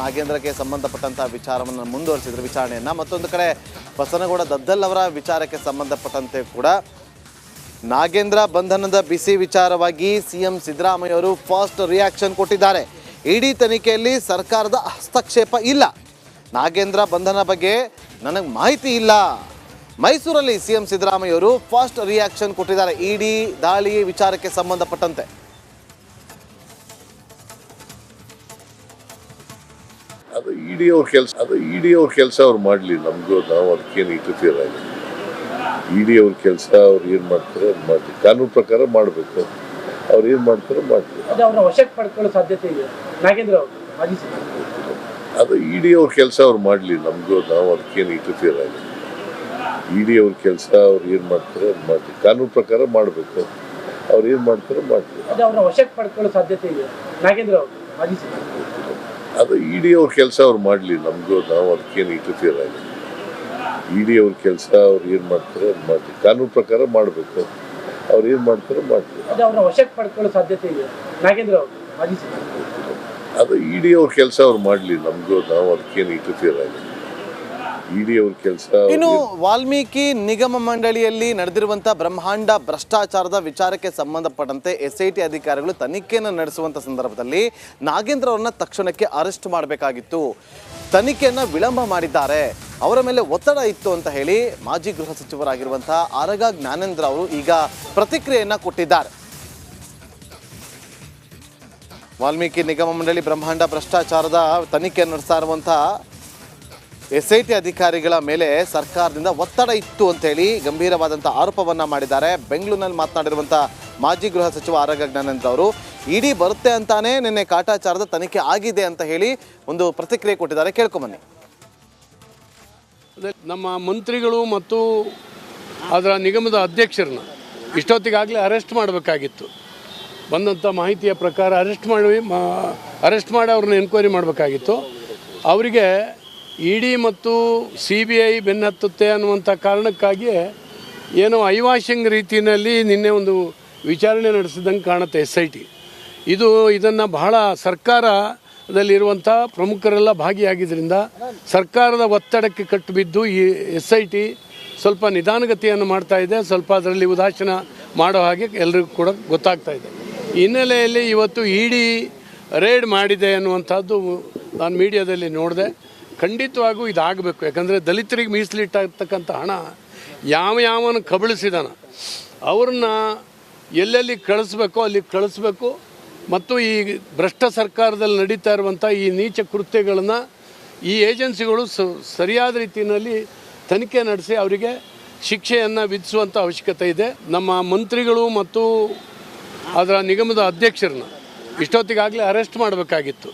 ನಾಗೇಂದ್ರಕ್ಕೆ ಸಂಬಂಧಪಟ್ಟಂತಹ ವಿಚಾರವನ್ನು ಮುಂದುವರಿಸಿದ್ರು ವಿಚಾರಣೆಯನ್ನು. ಮತ್ತೊಂದು ಕಡೆ ಬಸನಗೌಡ ದದ್ದಲ್ ಅವರ ವಿಚಾರಕ್ಕೆ ಸಂಬಂಧಪಟ್ಟಂತೆ ಕೂಡ ನಾಗೇಂದ್ರ ಬಂಧನದ ಬಿಸಿ ವಿಚಾರವಾಗಿ ಸಿಎಂ ಸಿದ್ದರಾಮಯ್ಯ ಅವರು ಫಸ್ಟ್ ರಿಯಾಕ್ಷನ್ ಕೊಟ್ಟಿದ್ದಾರೆ. ಇಡಿ ತನಿಖೆಯಲ್ಲಿ ಸರ್ಕಾರದ ಹಸ್ತಕ್ಷೇಪ ಇಲ್ಲ, ನಾಗೇಂದ್ರ ಬಂಧನ ಬಗ್ಗೆ ನನಗೆ ಮಾಹಿತಿ ಇಲ್ಲ. ಮೈಸೂರಲ್ಲಿ ಸಿಎಂ ಸಿದ್ದರಾಮಯ್ಯ ಅವರು ಫಸ್ಟ್ ರಿಯಾಕ್ಷನ್ ಕೊಟ್ಟಿದ್ದಾರೆ ಇಡಿ ದಾಳಿ ವಿಚಾರಕ್ಕೆ ಸಂಬಂಧಪಟ್ಟಂತೆ. ಅದು ಇಡಿ ಅವ್ರ ಕೆಲಸ ಅವ್ರು ಮಾಡಲಿ, ನಾವು ಅದಕ್ಕೇನು ಇಂಟರ್ಫಿಯರ್ ಆಗಿಲ್ಲ. ಇಡಿ ಅವ್ರ ಕೆಲಸ ಅವ್ರು ಏನು ಮಾಡ್ತಾರೆ ಅದು ಮಾಡಲಿ, ಕಾನೂನು ಪ್ರಕಾರ ಮಾಡಬೇಕು. ಅವ್ರು ಏನು ಮಾಡ್ತಾರೆ ಮಾಡಲಿ. ಅದು ಇಡಿ ಅವ್ರ ಕೆಲಸ ಅವ್ರು ಮಾಡಲಿ, ನಾವು ಅದಕ್ಕೇನು ಇಂಟರ್ಫಿಯರ್ ಆಗಿಲ್ಲ. ಇಡಿ ಅವ್ರ ಕೆಲಸ ಅವ್ರು ಏನು ಮಾಡ್ತಾರೆ ಅದು ಮಾಡಲಿ, ಕಾನೂನು ಪ್ರಕಾರ ಮಾಡಬೇಕು. ಅವ್ರು ಏನು ಮಾಡ್ತಾರೆ ಮಾಡಲಿ. ಅದು ಇಡಿ ಅವ್ರ ಕೆಲಸ ಅವ್ರು ಮಾಡಲಿ, ನಾವು ಅದಕ್ಕೇನು ಇಂಟರ್ಫಿಯರ್ ಆಗಿಲ್ಲ. ಇಡಿ ಅವ್ರ ಕೆಲಸ ಅವ್ರು ಏನು ಮಾಡ್ತಾರೆ ಅದು ಮಾಡಲಿ, ಕಾನೂನು ಪ್ರಕಾರ ಮಾಡಬೇಕು. ಅವ್ರು ಏನು ಮಾಡ್ತಾರೆ ಮಾಡಲಿ. ಅದು ಇಡಿ ಅವ್ರ ಕೆಲಸ ಅವ್ರು ಮಾಡಲಿ, ನಾವು ಅದಕ್ಕೇನು ಇಂಟರ್ಫಿಯರ್ ಆಗಿಲ್ಲ. ಇಡಿ ಅವ್ರ ಕೆಲಸ. ಇನ್ನು ವಾಲ್ಮೀಕಿ ನಿಗಮ ಮಂಡಳಿಯಲ್ಲಿ ನಡೆದಿರುವಂತಹ ಬ್ರಹ್ಮಾಂಡ ಭ್ರಷ್ಟಾಚಾರದ ವಿಚಾರಕ್ಕೆ ಸಂಬಂಧಪಟ್ಟಂತೆ SIT ಅಧಿಕಾರಿಗಳು ತನಿಖೆಯನ್ನು ನಡೆಸುವಂತ ಸಂದರ್ಭದಲ್ಲಿ ನಾಗೇಂದ್ರ ಅವರನ್ನ ತಕ್ಷಣಕ್ಕೆ ಅರೆಸ್ಟ್ ಮಾಡಬೇಕಾಗಿತ್ತು. ತನಿಖೆಯನ್ನು ವಿಳಂಬ ಮಾಡಿದ್ದಾರೆ, ಅವರ ಮೇಲೆ ಒತ್ತಡ ಇತ್ತು ಅಂತ ಹೇಳಿ ಮಾಜಿ ಗೃಹ ಸಚಿವರಾಗಿರುವಂತಹ ಆರಗ ಜ್ಞಾನೇಂದ್ರ ಅವರು ಈಗ ಪ್ರತಿಕ್ರಿಯೆಯನ್ನ ಕೊಟ್ಟಿದ್ದಾರೆ. ವಾಲ್ಮೀಕಿ ನಿಗಮ ಮಂಡಳಿ ಬ್ರಹ್ಮಾಂಡ ಭ್ರಷ್ಟಾಚಾರದ ತನಿಖೆ ನಡೆಸ್ತಾ ಇರುವಂತಹ SIT ಅಧಿಕಾರಿಗಳ ಮೇಲೆ ಸರ್ಕಾರದಿಂದ ಒತ್ತಡ ಇತ್ತು ಅಂತೇಳಿ ಗಂಭೀರವಾದಂಥ ಆರೋಪವನ್ನು ಮಾಡಿದ್ದಾರೆ. ಬೆಂಗಳೂರಿನಲ್ಲಿ ಮಾತನಾಡಿರುವಂಥ ಮಾಜಿ ಗೃಹ ಸಚಿವ ಆರಗ ಜ್ಞಾನೇಂದ್ರ ಅವರು ಇಡಿ ಬರುತ್ತೆ ಅಂತಾನೆ ನಿನ್ನೆ ಕಾಟಾಚಾರದ ತನಿಖೆ ಆಗಿದೆ ಅಂತ ಹೇಳಿ ಒಂದು ಪ್ರತಿಕ್ರಿಯೆ ಕೊಟ್ಟಿದ್ದಾರೆ. ಕೇಳ್ಕೊಂಬನ್ನಿ. ನಮ್ಮ ಮಂತ್ರಿಗಳು ಮತ್ತು ಅದರ ನಿಗಮದ ಅಧ್ಯಕ್ಷರನ್ನ ಇಷ್ಟೊತ್ತಿಗಾಗಲೇ ಅರೆಸ್ಟ್ ಮಾಡಬೇಕಾಗಿತ್ತು. ಬಂದಂಥ ಮಾಹಿತಿಯ ಪ್ರಕಾರ ಅರೆಸ್ಟ್ ಮಾಡಿ ಅವ್ರನ್ನ ಎನ್ಕ್ವೈರಿ ಮಾಡಬೇಕಾಗಿತ್ತು. ಅವರಿಗೆ ಇಡಿ ಮತ್ತು CBI ಬೆನ್ನತ್ತುತ್ತೆ ಅನ್ನುವಂಥ ಕಾರಣಕ್ಕಾಗಿಯೇ ಏನೋ ಐವಾಷಿಂಗ್ ರೀತಿಯಲ್ಲಿ ನಿನ್ನೆ ಒಂದು ವಿಚಾರಣೆ ನಡೆಸಿದಂಗೆ ಕಾಣುತ್ತೆ SIT. ಇದನ್ನು ಬಹಳ ಸರ್ಕಾರದಲ್ಲಿರುವಂಥ ಪ್ರಮುಖರೆಲ್ಲ ಭಾಗಿಯಾಗಿದ್ದರಿಂದ ಸರ್ಕಾರದ ಒತ್ತಡಕ್ಕೆ ಕಟ್ಟುಬಿದ್ದು ಈ SIT ಸ್ವಲ್ಪ ನಿಧಾನಗತಿಯನ್ನು ಮಾಡ್ತಾ ಇದೆ. ಸ್ವಲ್ಪ ಅದರಲ್ಲಿ ಉದಾಸೀನ ಮಾಡೋ ಹಾಗೆ ಎಲ್ರಿಗೂ ಕೂಡ ಗೊತ್ತಾಗ್ತಾ ಇದೆ. ಈ ಹಿನ್ನೆಲೆಯಲ್ಲಿ ಇವತ್ತು ಇಡಿ ರೇಡ್ ಮಾಡಿದೆ ಅನ್ನುವಂಥದ್ದು ನಾನು ಮೀಡಿಯಾದಲ್ಲಿ ನೋಡಿದೆ. ಖಂಡಿತವಾಗೂ ಇದಾಗಬೇಕು. ಯಾಕಂದರೆ ದಲಿತರಿಗೆ ಮೀಸಲಿಟ್ಟಿರ್ತಕ್ಕಂಥ ಹಣ ಯಾವನ ಕಬಳಿಸಿದಾನ ಅವ್ರನ್ನ ಎಲ್ಲೆಲ್ಲಿ ಕಳಿಸ್ಬೇಕೋ ಅಲ್ಲಿ ಕಳಿಸ್ಬೇಕು. ಮತ್ತು ಈ ಭ್ರಷ್ಟ ಸರ್ಕಾರದಲ್ಲಿ ನಡೀತಾ ಇರುವಂಥ ಈ ನೀಚ ಕೃತ್ಯಗಳನ್ನು ಈ ಏಜೆನ್ಸಿಗಳು ಸರಿಯಾದ ರೀತಿಯಲ್ಲಿ ತನಿಖೆ ನಡೆಸಿ ಅವರಿಗೆ ಶಿಕ್ಷೆಯನ್ನು ವಿಧಿಸುವಂಥ ಅವಶ್ಯಕತೆ ಇದೆ. ನಮ್ಮ ಮಂತ್ರಿಗಳು ಮತ್ತು ಅದರ ನಿಗಮದ ಅಧ್ಯಕ್ಷರನ್ನ ಇಷ್ಟೊತ್ತಿಗಾಗಲೇ ಅರೆಸ್ಟ್ ಮಾಡಬೇಕಾಗಿತ್ತು.